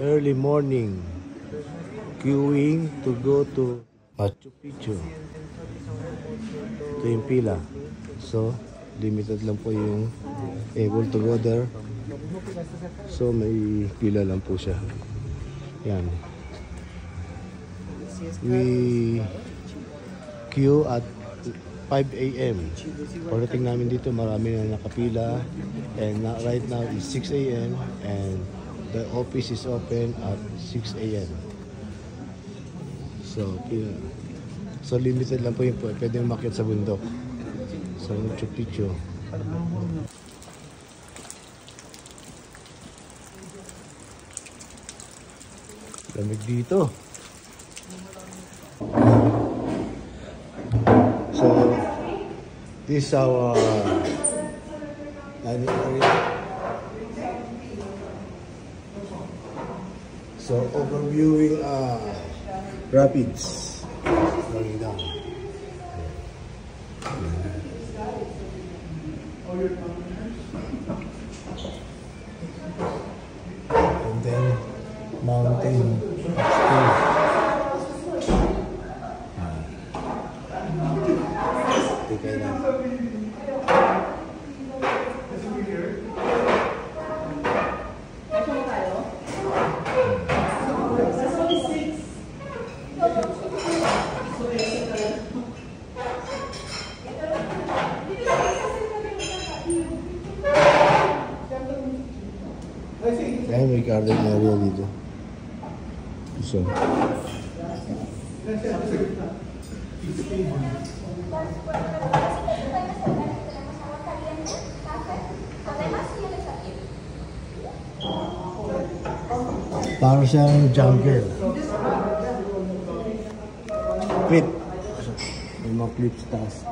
early morning queuing to go to Machu Picchu. Ito yung pila. So, limited lang po yung able to go there. So, may pila lang po siya. Yan. We queue at 5 AM. Pagdating namin dito, marami na nakapila. And right now is 6 AM. And the office is open at 6 AM. So limited lang po yung pwede umakyat sa bundok. Sa Machu Picchu. Lamig dito. So this is our dining area. So overviewing rapids going down. And then mountain upstairs. Okay na. Kaya may garden area dito. So, para siyang jungle. Clip. May mga clips taas.